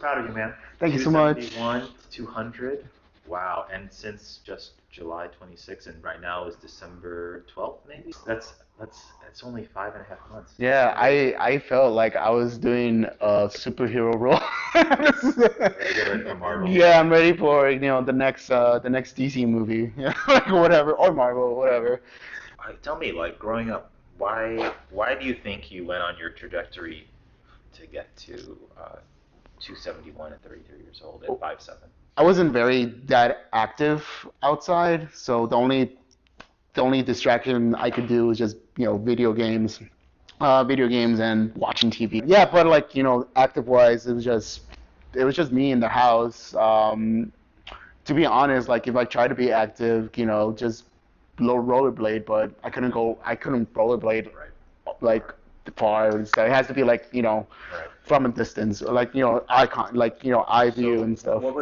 Proud of you, man. Thank you so much. 271 to 200. Wow. And since just July 26th, and right now is December 12th, maybe. That's only 5.5 months. Yeah, I felt like I was doing a superhero role. Get ready for Marvel. Yeah, I'm ready for the next DC movie. Yeah, like whatever, or Marvel, whatever. Tell me, like growing up, why do you think you went on your trajectory to get to 271 at 33 years old at 5'7"? I wasn't very that active outside, so the only distraction I could do was just video games and watching TV. Yeah, but like active wise, it was just me in the house. To be honest, like if I tried to be active, just low rollerblade, but I couldn't rollerblade Right. like far. So it has to be like Right. from a distance, or like eye view So and stuff. what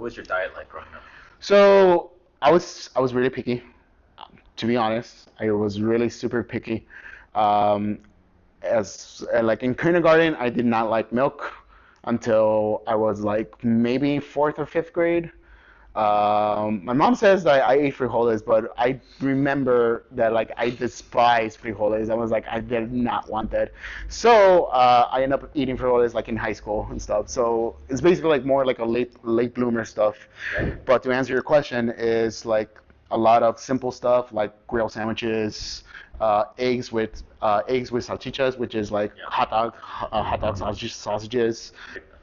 was your diet like growing up? So I was really picky. To be honest, I was really super picky. Um, as like in kindergarten, I did not like milk until I was like maybe fourth or fifth grade. My mom says that I ate frijoles, but I remember that like I despised frijoles. I was like I did not want that. So I ended up eating frijoles like in high school and stuff. So it's basically like more like a late bloomer stuff. Okay. But to answer your question, is like a lot of simple stuff like grilled sandwiches, eggs with salchichas, which is like Yeah. hot dog sausages.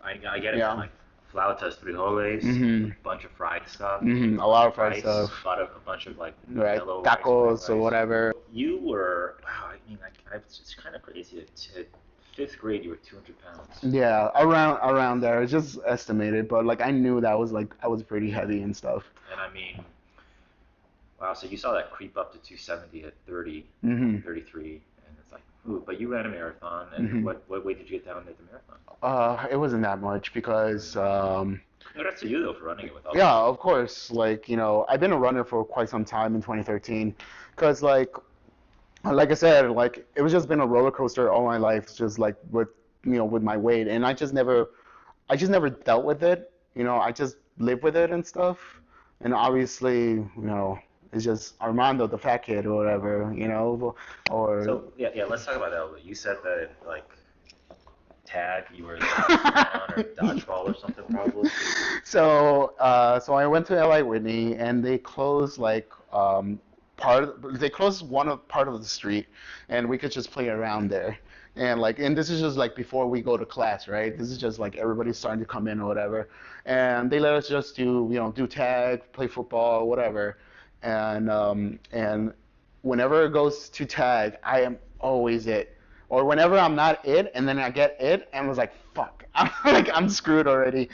I get it, man. Yeah. Like flautas, frijoles, hmm a bunch of fried stuff, A lot of fried rice, stuff, a bunch of like right? yellow rice, white Tacos or rice. whatever. You were, wow, I mean, it's kind of crazy. To fifth grade, you were 200 pounds. Yeah, around there. It's just estimated, but like I knew that was like I was pretty heavy and stuff. And I mean, wow, so you saw that creep up to 270 at 30, hmm 33, and it's like, ooh, but you ran a marathon, and hmm what weight did you get down at the marathon? It wasn't that much because Congrats to you, though, for running it with yeah, others. of course, like I've been a runner for quite some time in 2013, because like I said, like it was just been a roller coaster all my life, just like with my weight, and I just never dealt with it. I just live with it and stuff. And obviously, it's just Armando, the fat kid, or whatever, or So, yeah, let's talk about that a little bit. You said that, like, tag, you were on, or dodgeball or something, probably. so I went to LA Whitney, and they closed like they closed part of the street, and we could just play around there. And this is just like before we go to class, right? This is just like everybody's starting to come in or whatever, and they let us just do tag, play football, whatever. And whenever it goes to tag, I am always it. Or whenever I'm not it, and then I get it, and I was like, fuck, I'm screwed already. Yeah,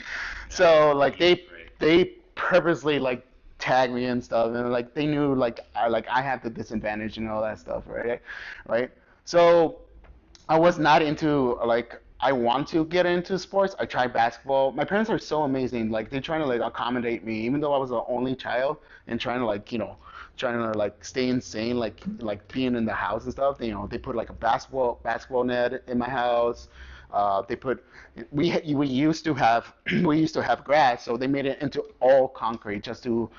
So like lucky, they right? they purposely like tag me and stuff, and like they knew like I had the disadvantage and all that stuff, right? Right. So I was not into like I want to get into sports. I tried basketball. My parents are so amazing. Like they're trying to like accommodate me, even though I was the only child, and trying to like trying to like stay insane, like being in the house and stuff. They put like a basketball net in my house. They put we used to have we used to have grass, so they made it into all concrete just to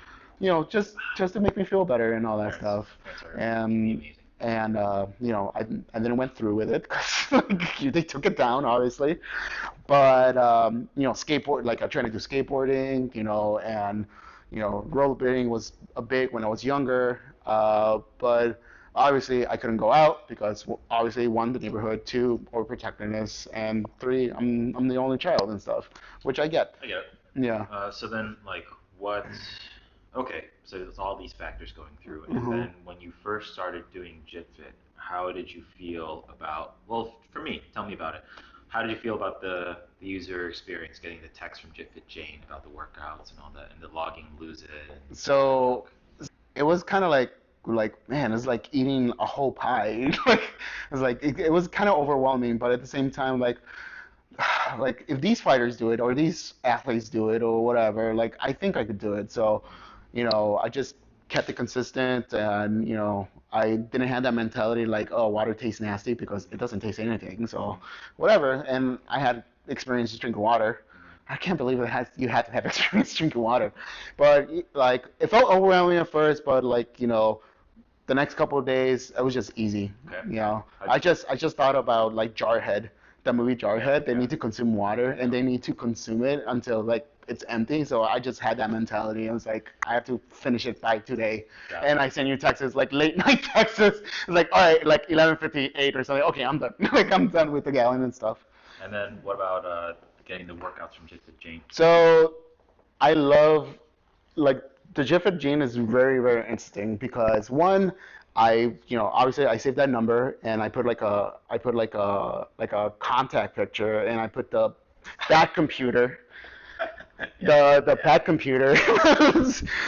just to make me feel better and all that Parents, stuff. parents are pretty And amazing. I then went through with it because like, they took it down, obviously. But skateboard, like I tried to do skateboarding, and rollerblading was a big when I was younger. But obviously I couldn't go out because obviously one, the neighborhood, two, overprotectiveness, and three, I'm the only child and stuff, which I get. I get it. Yeah. So then, like, what? Okay, so there's all these factors going through, and hmm then when you first started doing JitFit, how did you feel about? Well, for me, tell me about it. How did you feel about the user experience, getting the text from JitFit Jane about the workouts and all that, and the logging lose it and all that So junk? it was kind of like man, it's like eating a whole pie. Like it's like it was kind of overwhelming, but at the same time, like if these fighters do it or these athletes do it or whatever, like I think I could do it. So, I just kept it consistent, and I didn't have that mentality like, oh, water tastes nasty, because it doesn't taste anything. So, whatever. And I had experience drinking water. I can't believe you had to have experience drinking water. But like it felt overwhelming at first, but like the next couple of days it was just easy. Okay. How'd I just thought about like Jarhead, the movie Yeah, Jarhead. They yeah. need to consume water and they need to consume it until like it's empty. So I just had that mentality. I was like, I have to finish it by today. Got And it. I sent you texts like late night texts. It's like, all right, like 11:58 or something. Okay, I'm done. Like I'm done with the gallon and stuff. And then what about getting the workouts from JitFit Jane? So I love like the JitFit gene is very very interesting because one, obviously I saved that number and I put like a contact picture and I put the back computer the Yeah. pad computer.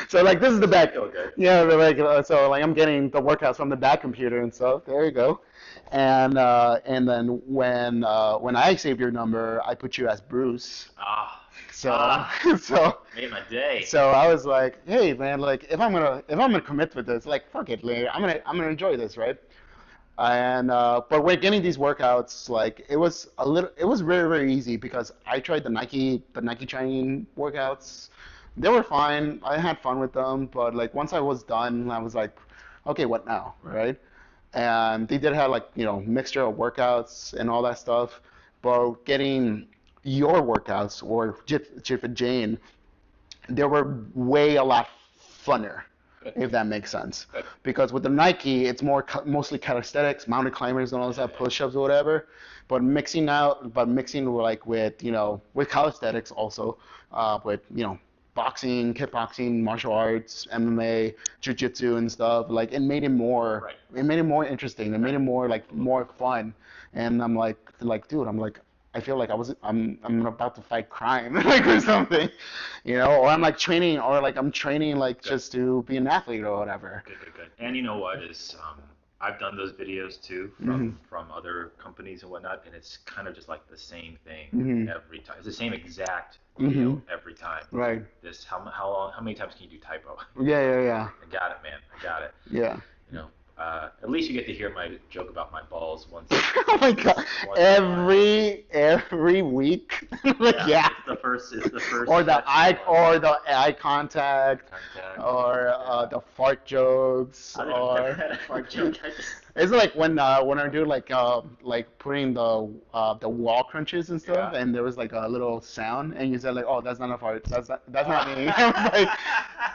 So like this is the back. Feel good. Yeah, so like I'm getting the workouts from the back computer and stuff. There you go. And then when I saved your number, I put you as Bruce. Ah, So so made my day. so I was like, hey man, like if I'm gonna commit with this, like fuck it, like, I'm gonna enjoy this, right? And but we're getting these workouts like it was very very easy because I tried the Nike training workouts. They were fine. I had fun with them, but like once I was done, I was like, okay, what now, Right. right? And they did have like mixture of workouts and all that stuff, but getting your workouts or Jip and Jane, they were way a lot funner, Good. if that makes sense. Good. Because with the Nike, it's mostly calisthenics, mountain climbers, and all that Yeah, stuff, yeah. push-ups or whatever. But mixing like with calisthenics also, with boxing, kickboxing, martial arts, MMA, jiu-jitsu and stuff. Like Right. it made it more interesting. It made it more like Absolutely. more fun. And I'm like dude, I feel like I'm about to fight crime like or something, or I'm training like Good. just to be an athlete or whatever. Good, good, good. And you know what is I've done those videos too Hmm. from other companies and whatnot, and it's kind of just like the same thing Hmm. every time. It's the same exact Hmm. video every time. Right. This how long how many times can you do typo? Yeah, yeah, yeah, I got it, man. I got it. yeah. You know, at least you get to hear my joke about my balls Oh my God. once in a while. Every week. Like, Yeah, yeah. it's the first Or the sexy one. or the eye contact, Contact. or Yeah. the fart jokes, I don't even never or had a fart joke. I just it's like when I do like putting the wall crunches and stuff, yeah. and there was like a little sound, and you said like, oh, that's not a fart, that's not me. I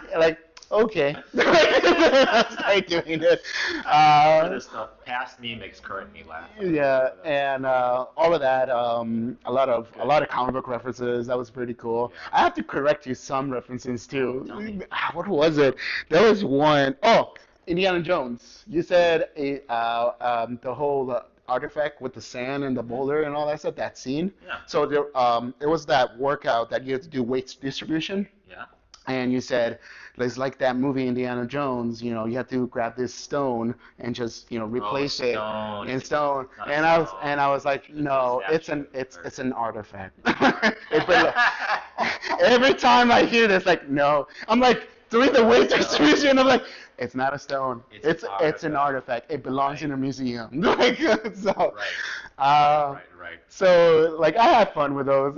was like okay, I started doing it. None of Uh, this stuff past me makes current me laugh. Yeah, and all of that, a Good. lot of comic book references. That was pretty cool. Yeah. I have to correct you some references too. Tell me. What was it? There was one. Oh, Indiana Jones. You said the whole artifact with the sand and the boulder and all that stuff. That scene. Yeah. So it was that workout that you had to do weight distribution, Yeah. and you said it's like that movie Indiana Jones. You have to grab this stone and just Oh, a replace it stone. in stone. Not a And I was stone. like, It's a no, statue. it's an artifact. Every time I hear this, like, no, I'm like doing the weight distribution. I'm like, it's not a stone. It's an It's an artifact. artifact. It belongs Right. in a museum. Like so. Right. Uh, Right. so like I have fun with those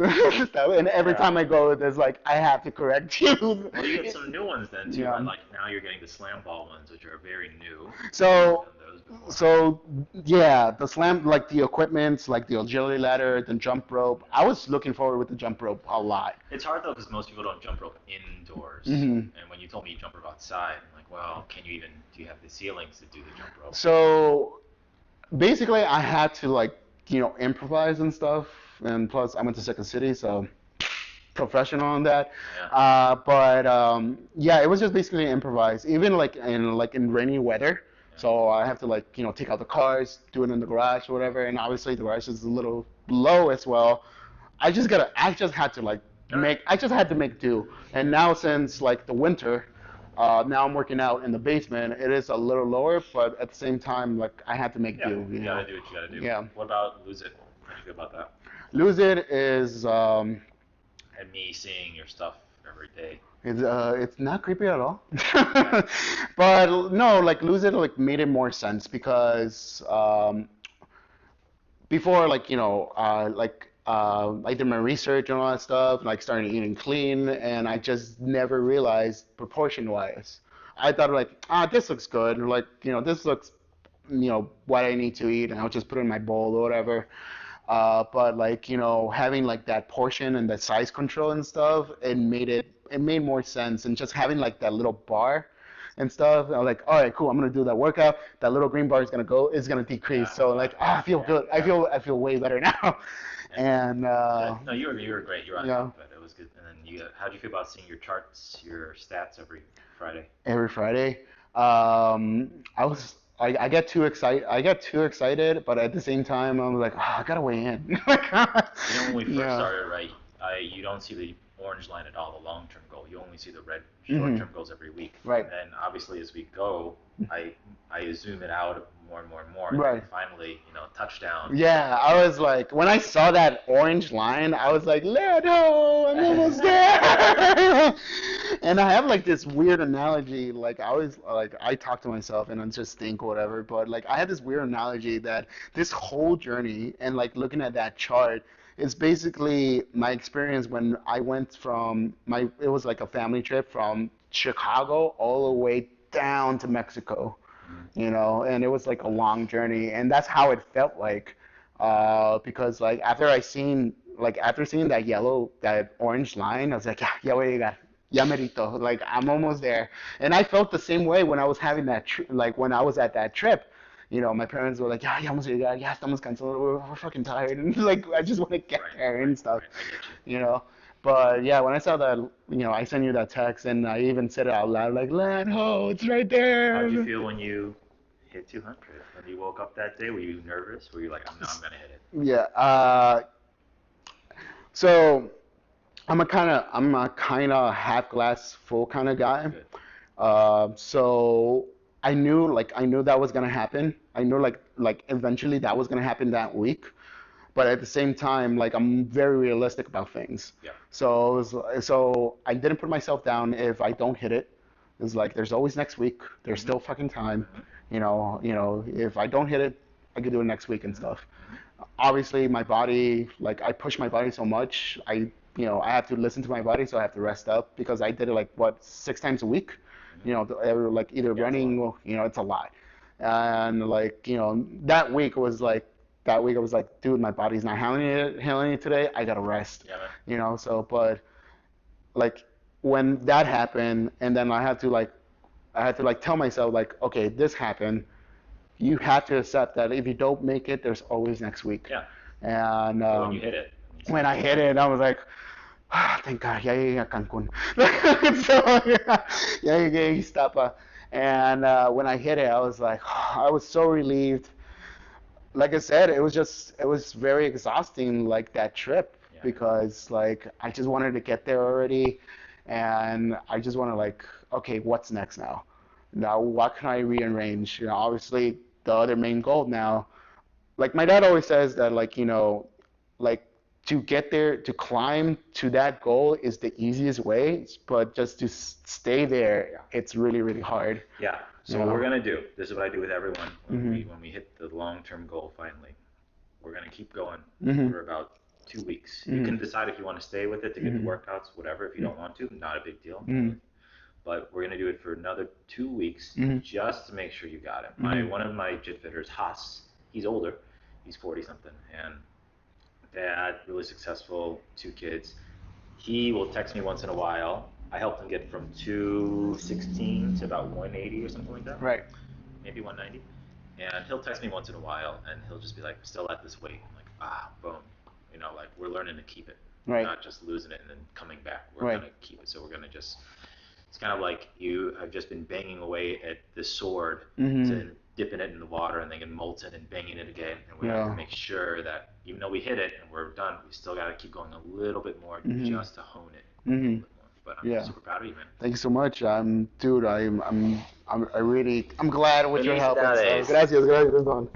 stuff, and every Yeah. time I go, there's like I have to correct you. Well, you get some new ones then too. Yeah. And like now you're getting the slam ball ones, which are very new. So I've done those before. so yeah, the slam like the equipment, like the agility ladder, the jump rope. I was looking forward with the jump rope a lot. It's hard though because most people don't jump rope indoors. Hmm. And when you told me you jump rope outside, I'm like, well, do you have the ceilings to do the jump rope? So basically, I had to like improvise and stuff, and plus I went to Second City, so professional on that. Yeah. But yeah, it was just basically improvise, even like in rainy weather. Yeah. So I have to like take out the cars, do it in the garage or whatever, and obviously the garage is a little low as well. I just had to like Alright. I just had to make do. And now since like the winter, now I'm working out in the basement. It is a little lower, but at the same time, like I had to make Yeah, do. you gotta do what you gotta do. Yeah. What about Lose It? How do you feel about that? Lose It is And me seeing your stuff every day. it's not creepy at all. Okay. But no, like Lose It like made it more sense because before like like I did my research and all that stuff, like started eating clean, and I just never realized proportion wise. I thought like, this looks good, like this looks, what I need to eat, and I'll just put it in my bowl or whatever. But like, having like that portion and the size control and stuff, it made more sense. And just having like that little bar and stuff, I'm like, all right, cool, I'm gonna do that workout. That little green bar is gonna decrease. Yeah, So like, I feel good. I feel way better now. yeah. And No, you were great. You were on yeah, top of it. It was good. And then how do you feel about seeing your charts, your stats every Friday? every Friday. I get too excited. I get too excited, but at the same time, I'm like, I gotta weigh in. When we first Yeah. started, right, you don't see the orange line at all, the long-term goal. You only see the red Hmm. short-term goals every week. Right. And then obviously as we go, I I zoom it out more and more and more, and then Right. finally, touchdown. Yeah, I was like, when I saw that orange line, I was like, Leto, I'm almost there. And I have like this weird analogy, like I always like I talk to myself and I just think whatever, but like I had this weird analogy that this whole journey and like looking at that chart is basically my experience when I went from it was like a family trip from Chicago all the way down to Mexico, Mhm. and it was like a long journey, and that's how it felt like, because like after seeing that orange line, I was like, yeah, voy a llegar, ya merito, like I'm almost there, and I felt the same way when I was having like when I was at that trip. My parents were like, ya vamos a llegar, ya estamos cansados, we're fucking tired, and like I just want to get Right, there right, and stuff, right. I get you. you know. But yeah, when I saw that, I sent you that text and I even said it out loud, like, Land ho, it's right How'd you there. feel when you hit 200? When you woke up that day, were you nervous? Were you like, I'm gonna hit it? Yeah. So I'm a kind of half glass full kind of guy. Good. So I knew that was gonna happen. I knew like eventually that was gonna happen that week. But at the same time, like I'm very realistic about things. Yeah. So I didn't put myself down if I don't hit it. It's like there's always next week. There's Mhm. still fucking time. Mhm. If I don't hit it, I could do it next week and Mhm. stuff. Mhm. Obviously, my body, like I push my body so much, I have to listen to my body, so I have to rest up because I did it like what 6 times a week. Mhm. Like either Yeah, it's a lot. running, or, it's a lot. And like that week I was like, dude, my body's not handling it today. I gotta rest. Yeah, man. So but like when that happened, and then I had to like tell myself like, okay, this happened. You have to accept that if you don't make it, there's always next week. Yeah. And But when you hit it, and you when said I hit 200. it, I was like, thank God, ya llegué a Cancún. So yeah, ya llegué a Iztapa. And when I hit it, I was like, I was so relieved. Like I said, it was very exhausting, like that trip, Yeah. because like I just wanted to get there already, and I just want to like, okay, what's next now? Now, what can I rearrange? Obviously, the other main goal now, like my dad always says that like like to get there, to climb to that goal is the easiest way, but just to stay there, it's really really hard. Yeah. You So what we're know. gonna do, this is what I do with everyone when we Mhm. when we hit the long-term goal finally. We're gonna keep going Mhm. for about 2 weeks. You Mhm. can decide if you want to stay with it to get the Mhm. workouts, whatever. If you don't want to, not a big deal. I'm fine with Mhm. you. But we're gonna do it for another 2 weeks Mhm. just to make sure you got it. My Mhm. one of my JitFitters, Haas, he's older, he's 40 something, and dad, really successful, 2 kids. He will text me once in a while. I helped him get from 216 to about 180 or something like that, Right. maybe 190. And he'll text me once in a while, and he'll just be like, "Still at this weight." I'm like, boom. Like we're learning to keep it. We're Right. not just losing it and then coming back. We're Right. gonna keep it. So we're gonna just. It's kind of like you have just been banging away at this sword Mhm. to dipping it in the water and then getting molten and banging it again. And we have to Yeah. make sure that even though we hit it and we're done, we still got to keep going a little bit more Mhm. just to hone it a little Mhm. bit more. But I'm Yeah. super proud of you, man. Thank you so much. Dude, I'm glad with your help and stuff. Felicidades. Gracias, gracias, Don.